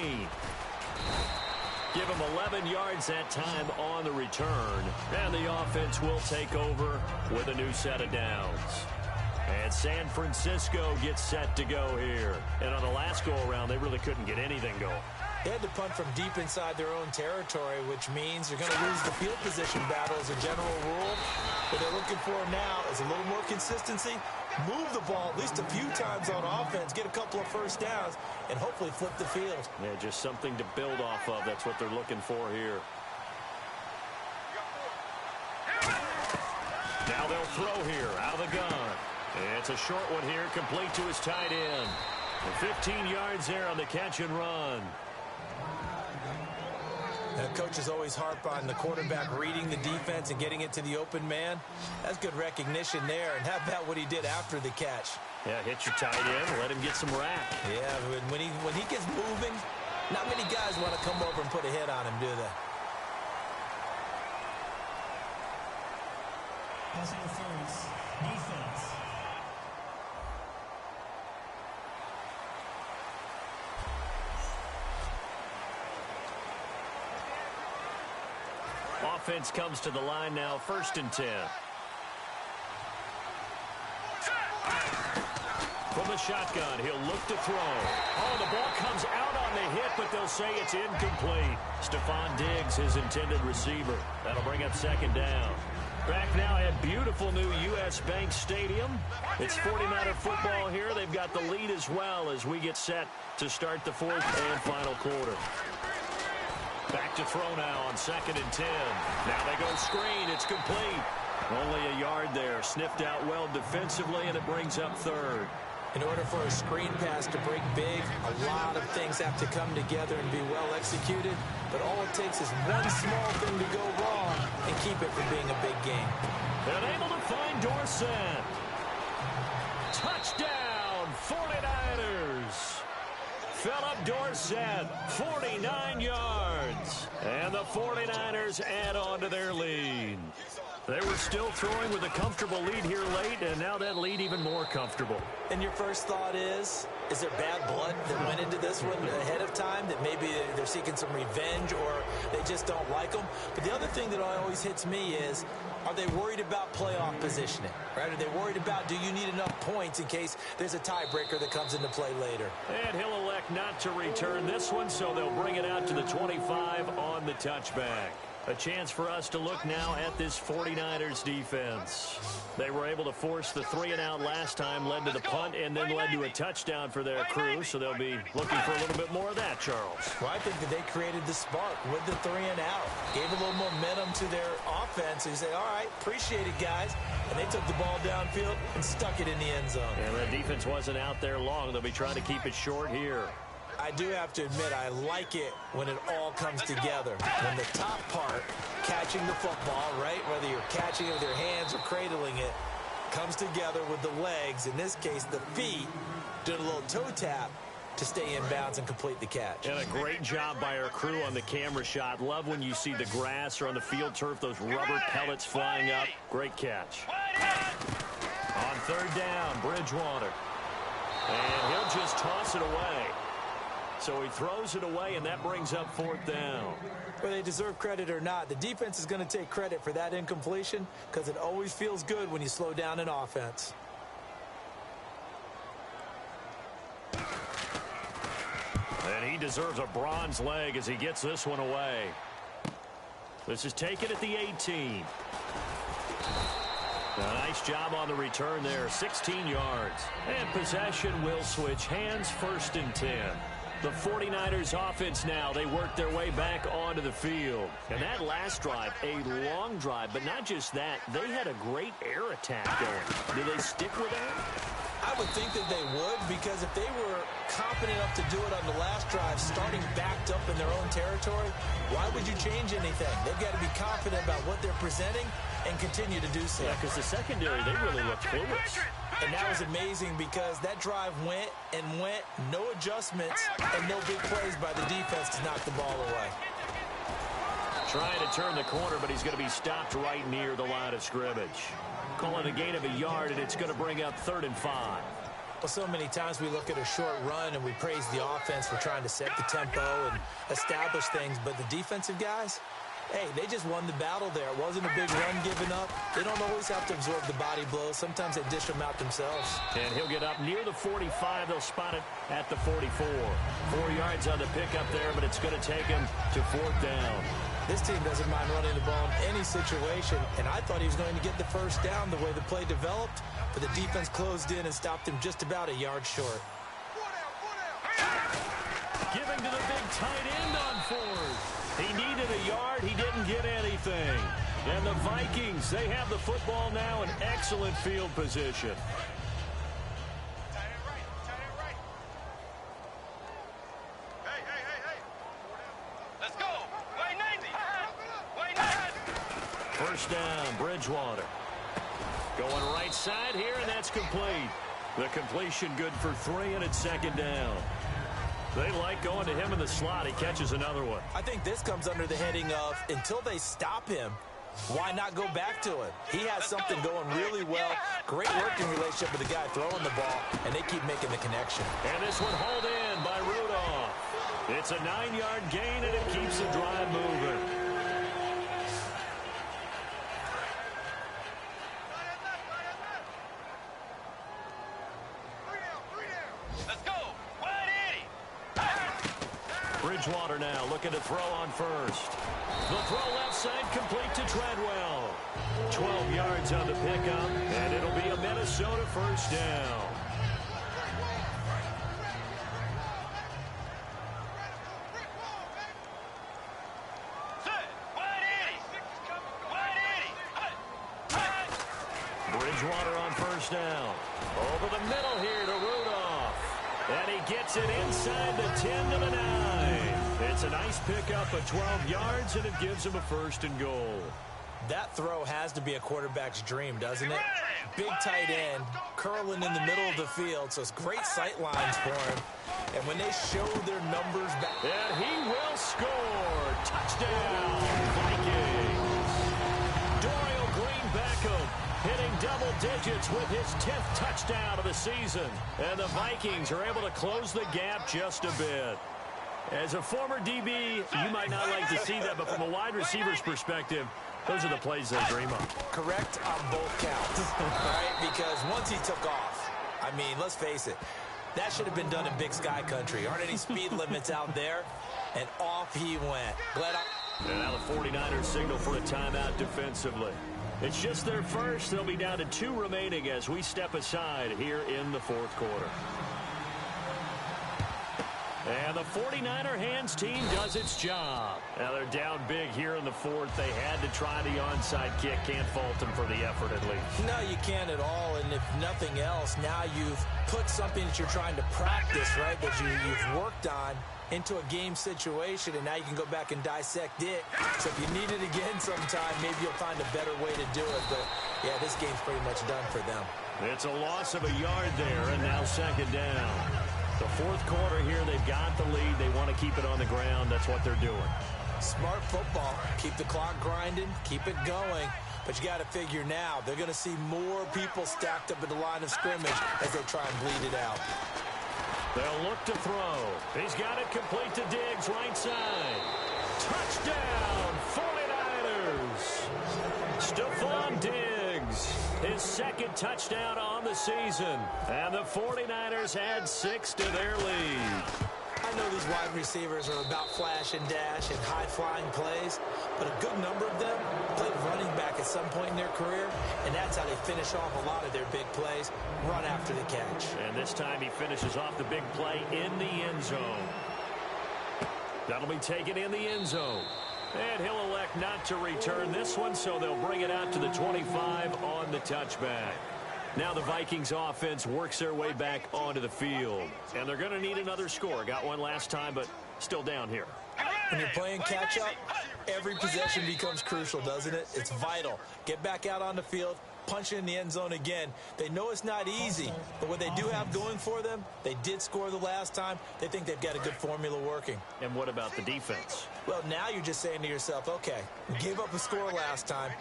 Give him 11 yards that time on the return. And the offense will take over with a new set of downs. And San Francisco gets set to go here. And on the last go-around, they really couldn't get anything going. They had to punt from deep inside their own territory, which means you're going to lose the field position battle as a general rule. What they're looking for now is a little more consistency, move the ball at least a few times on offense, get a couple of first downs, and hopefully flip the field. Yeah, just something to build off of. That's what they're looking for here. Now they'll throw here out of the gun. It's a short one here, complete to his tight end. 15 yards there on the catch and run. And coaches always harp on the quarterback reading the defense and getting it to the open man. That's good recognition there. And how about what he did after the catch? Yeah, hit your tight end, let him get some rack. Yeah, when he gets moving, not many guys want to come over and put a hit on him, do they? Passing interference, defense. Offense comes to the line now, 1st and 10. From the shotgun, he'll look to throw. Oh, the ball comes out on the hit, but they'll say it's incomplete. Stephon Diggs, his intended receiver. That'll bring up 2nd down. Back now at beautiful new U.S. Bank Stadium. It's 49er football here. They've got the lead as well as we get set to start the 4th and final quarter. Back to throw now on 2nd and 10. Now they go screen. It's complete. Only a yard there. Sniffed out well defensively, and it brings up 3rd. In order for a screen pass to break big, a lot of things have to come together and be well executed. But all it takes is one small thing to go wrong and keep it from being a big game. And able to find Dorsett. Touchdown, 49ers. Philip Dorsett, 49 yards. And the 49ers add on to their lead. They were still throwing with a comfortable lead here late, and now that lead even more comfortable. And your first thought is there bad blood that went into this one ahead of time, that maybe they're seeking some revenge or they just don't like them? But the other thing that always hits me is, are they worried about playoff positioning? Right? Are they worried about, do you need enough points in case there's a tiebreaker that comes into play later? And he'll elect not to return this one, so they'll bring it out to the 25 on the touchback. A chance for us to look now at this 49ers defense. They were able to force the 3-and-out last time, led to the punt, and then led to a touchdown for their crew. So they'll be looking for a little bit more of that, Charles. Well, I think that they created the spark with the 3-and-out. Gave a little momentum to their offense. And you say, all right, appreciate it, guys. And they took the ball downfield and stuck it in the end zone. And the defense wasn't out there long. They'll be trying to keep it short here. I do have to admit, I like it when it all comes together. When the top part, catching the football, right, whether you're catching it with your hands or cradling it, comes together with the legs, in this case the feet, doing a little toe tap to stay in bounds and complete the catch. And a great job by our crew on the camera shot. Love when you see the grass or on the field turf, those rubber pellets flying up. Great catch. On 3rd down, Bridgewater. And he'll just toss it away. So he throws it away, and that brings up 4th down. Whether they deserve credit or not, the defense is going to take credit for that incompletion because it always feels good when you slow down an offense. And he deserves a bronze leg as he gets this one away. This is taken at the 18. A nice job on the return there, 16 yards. And possession will switch hands, 1st and 10. The 49ers offense now, they work their way back onto the field. And that last drive, a long drive, but not just that, they had a great air attack going. Do they stick with that? I would think that they would, because if they were confident enough to do it on the last drive, starting backed up in their own territory, why would you change anything? They've got to be confident about what they're presenting and continue to do so. Yeah, because the secondary, they really looked clueless. And that was amazing because that drive went and went, no adjustments, and no big plays by the defense to knock the ball away. Trying to turn the corner, but he's going to be stopped right near the line of scrimmage. Calling a gain of a yard, and it's going to bring up 3rd and 5. Well, so many times we look at a short run and we praise the offense for trying to set the tempo and establish things, but the defensive guys, Hey, they just won the battle there. It wasn't a big run given up. They don't always have to absorb the body blows. Sometimes they dish them out themselves. And he'll get up near the 45. They'll spot it at the 44. 4 yards on the pickup there, but it's going to take him to 4th down. This team doesn't mind running the ball in any situation, and I thought he was going to get the first down the way the play developed, but the defense closed in and stopped him just about a yard short. Giving to the big tight end on 4th. He needed a yard. He didn't get anything. And the Vikings, they have the football now in excellent field position. Let's go. Way 90. Way 90. First down, Bridgewater. Going right side here, and that's complete. The completion good for 3, and it's 2nd down. They like going to him in the slot. He catches another one. I think this comes under the heading of, until they stop him, why not go back to it? He has something going really well. Great working relationship with the guy throwing the ball, and they keep making the connection. And this one hauled in by Rudolph. It's a 9-yard gain, and it keeps the drive moving. Let's go. Bridgewater now looking to throw on first. The throw left side complete to Treadwell. 12 yards on the pickup, and it'll be a Minnesota first down. Bridgewater on first down. Over the middle here to Rudolph. And he gets it inside the 10 to the 9. It's a nice pickup of 12 yards, and it gives him a 1st and goal. That throw has to be a quarterback's dream, doesn't it? Big tight end, curling in the middle of the field, so it's great sight lines for him. And when they show their numbers back... And he will score. Touchdown, Vikings. Dorial Green-Beckham hitting double digits with his 10th touchdown of the season. And the Vikings are able to close the gap just a bit. As a former DB, you might not like to see that, but from a wide receiver's perspective, those are the plays they dream of. Correct on both counts, all right? Because once he took off, I mean, let's face it, that should have been done in Big Sky Country. Aren't any speed limits out there? And off he went. And now the 49ers signal for a timeout defensively. It's just their first. They'll be down to 2 remaining as we step aside here in the 4th quarter. And the 49er hands team does its job. Now they're down big here in the 4th. They had to try the onside kick. Can't fault them for the effort at least. No, you can't at all. And if nothing else, now you've put something that you're trying to practice, right, that you've worked on into a game situation, and now you can go back and dissect it. So if you need it again sometime, maybe you'll find a better way to do it. But, yeah, this game's pretty much done for them. It's a loss of a yard there, and now 2nd down. The 4th quarter here, they've got the lead. They want to keep it on the ground. That's what they're doing. Smart football. Keep the clock grinding. Keep it going. But you got to figure now, they're going to see more people stacked up at the line of scrimmage as they try and bleed it out. They'll look to throw. He's got it complete to Diggs, right side. Touchdown, 49ers. Stephon Diggs, his 2nd touchdown on the season. And the 49ers add 6 to their lead. I know these wide receivers are about flash and dash and high-flying plays, but a good number of them played running back at some point in their career, and that's how they finish off a lot of their big plays, run after the catch. And this time he finishes off the big play in the end zone. That'll be taken in the end zone. And he'll elect not to return this one, so they'll bring it out to the 25 on the touchback. Now the Vikings offense works their way back onto the field. And they're going to need another score. Got one last time, but still down here. When you're playing catch-up, every possession becomes crucial, doesn't it? It's vital. Get back out on the field, punch it in the end zone again. They know it's not easy, but what they do have going for them, they did score the last time. They think they've got a good formula working. And what about the defense? Well, now you're just saying to yourself, okay, we gave up a score last time.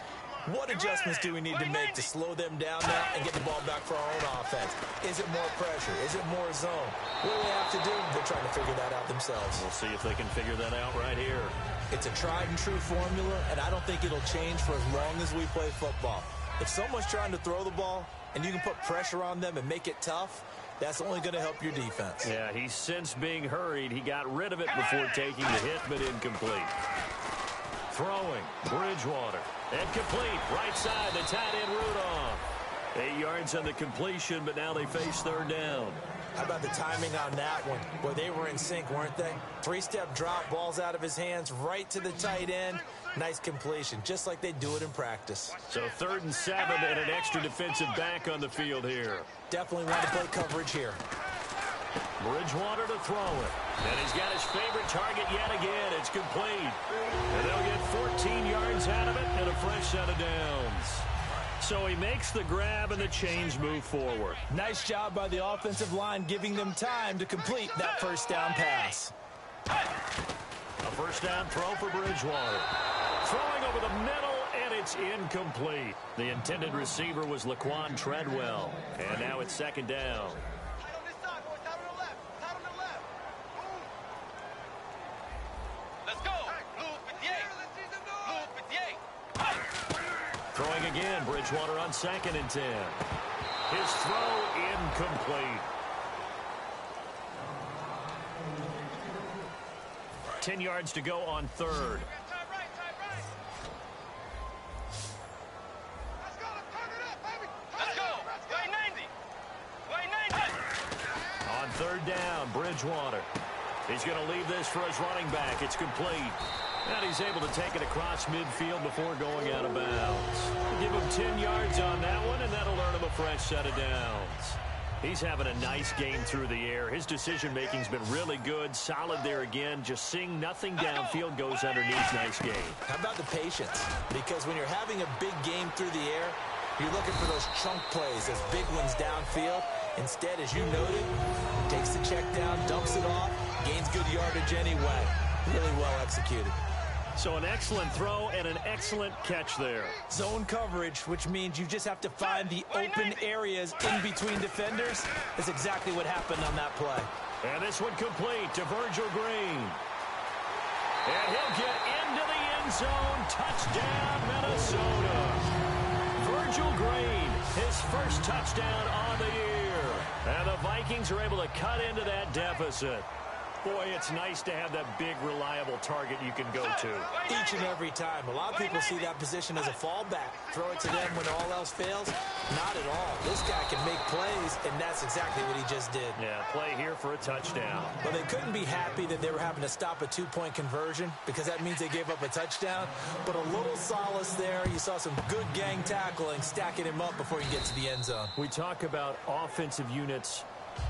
What adjustments do we need to make to slow them down now and get the ball back for our own offense? Is it more pressure? Is it more zone? What do they have to do? They're trying to figure that out themselves. We'll see if they can figure that out right here. It's a tried-and-true formula, and I don't think it'll change for as long as we play football. If someone's trying to throw the ball and you can put pressure on them and make it tough, that's only going to help your defense. Yeah, he's since being hurried. He got rid of it before taking the hit, but incomplete. Throwing, Bridgewater. Incomplete, right side, the tight end Rudolph. 8 yards on the completion, but now they face third down. How about the timing on that one? Boy, they were in sync, weren't they? Three-step drop, balls out of his hands, right to the tight end. Nice completion, just like they do it in practice. So 3rd and 7 and an extra defensive back on the field here. Definitely want to play coverage here. Bridgewater to throw it. And he's got his favorite target yet again. It's complete. And they'll get 14 yards out of it and a fresh set of downs. So he makes the grab and the chains move forward. Nice job by the offensive line giving them time to complete that first down pass. A first down throw for Bridgewater. Throwing over the middle, and it's incomplete. The intended receiver was Laquan Treadwell. And now it's second down. Let's go. Throwing again, Bridgewater on 2nd and 10. His throw incomplete. 10 yards to go on 3rd. Let's go. Way 90. Way 90. On 3rd down, Bridgewater. He's going to leave this for his running back. It's complete. And he's able to take it across midfield before going out of bounds. Give him 10 yards on that one, and that'll earn him a fresh set of downs. He's having a nice game through the air. His decision-making's been really good. Solid there again. Just seeing nothing downfield goes underneath. Nice game. How about the patience? Because when you're having a big game through the air, you're looking for those chunk plays, those big ones downfield. Instead, as you noted, takes the check down, dumps it off, gains good yardage anyway. Really well executed. So an excellent throw and an excellent catch there. Zone coverage, which means you just have to find the open areas in between defenders. That's exactly what happened on that play. And this one complete to Virgil Green. And he'll get into the end zone. Touchdown, Minnesota. Virgil Green, his first touchdown on the year. And the Vikings are able to cut into that deficit. Boy, it's nice to have that big, reliable target you can go to. Each and every time. A lot of people see that position as a fallback. Throw it to them when all else fails. Not at all. This guy can make plays, and that's exactly what he just did. Yeah, play here for a touchdown. Well, they couldn't be happy that they were having to stop a two-point conversion because that means they gave up a touchdown. But a little solace there. You saw some good gang tackling, stacking him up before you get to the end zone. We talk about offensive units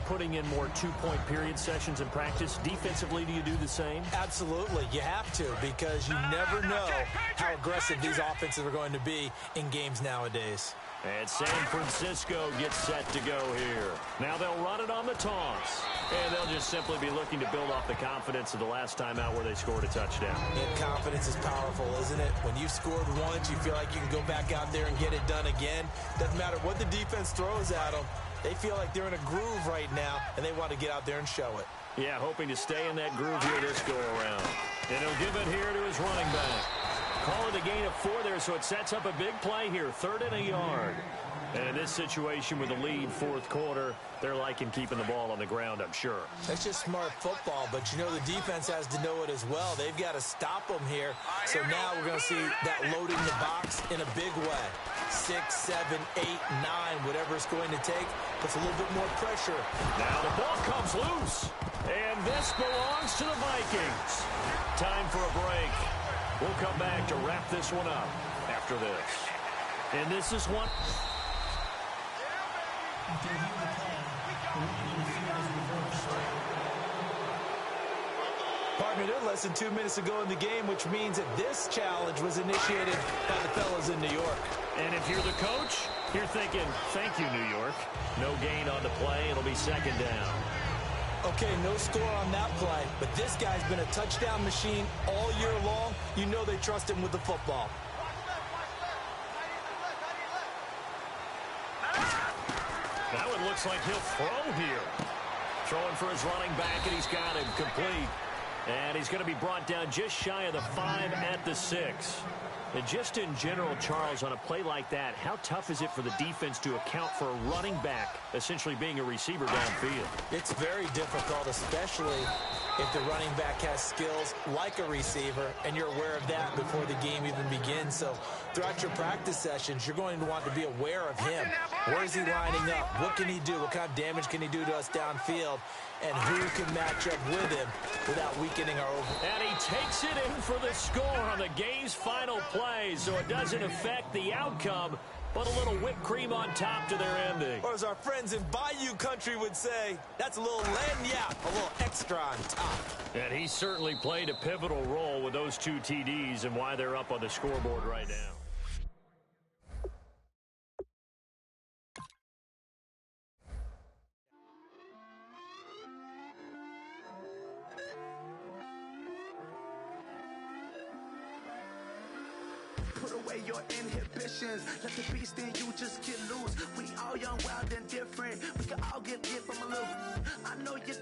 putting in more two-point period sessions in practice. Defensively, do you do the same? Absolutely. You have to, because you never know how aggressive these offenses are going to be in games nowadays. And San Francisco gets set to go here. Now they'll run it on the toss. And they'll just simply be looking to build off the confidence of the last time out where they scored a touchdown. And confidence is powerful, isn't it? When you've scored once, you feel like you can go back out there and get it done again. Doesn't matter what the defense throws at them. They feel like they're in a groove right now, and they want to get out there and show it. Yeah, hoping to stay in that groove here this go-around. And he'll give it here to his running back. Call it a gain of 4 there, so it sets up a big play here, 3rd and a yard. And in this situation with the lead, 4th quarter, they're liking keeping the ball on the ground, I'm sure. That's just smart football, but you know the defense has to know it as well. They've got to stop them here. So now we're going to see that loading the box in a big way. 6, 7, 8, 9, whatever it's going to take, puts a little bit more pressure. Now the ball comes loose, and this belongs to the Vikings. Time for a break. We'll come back to wrap this one up after this. And this is one. After reviewing the play, the roughing the field is reversed. Partner, they're less than 2 minutes ago in the game, which means that this challenge was initiated by the fellas in New York. And if you're the coach, you're thinking, thank you, New York. No gain on the play. It'll be 2nd down. Okay, no score on that play, but this guy's been a touchdown machine all year long. You know they trust him with the football. Now it looks like he'll throw here. Throwing for his running back, and he's got him complete. And he's going to be brought down just shy of the 5 at the 6. And just in general, Charles, on a play like that, how tough is it for the defense to account for a running back essentially being a receiver downfield? It's very difficult, especially if the running back has skills like a receiver, and you're aware of that before the game even begins. So throughout your practice sessions, you're going to want to be aware of him. Where is he lining up? What can he do? What kind of damage can he do to us downfield? And who can match up with him without weakening our overall? And he takes it in for the score on the game's final play, so it doesn't affect the outcome, but a little whipped cream on top to their ending. Or as our friends in Bayou Country would say, that's a little lagniappe, a little extra on top. And he certainly played a pivotal role with those 2 TDs and why they're up on the scoreboard right now. Put away your inhibitions. Let the beast in you just get loose. We all young, wild, and different. We can all get from a little. I know you're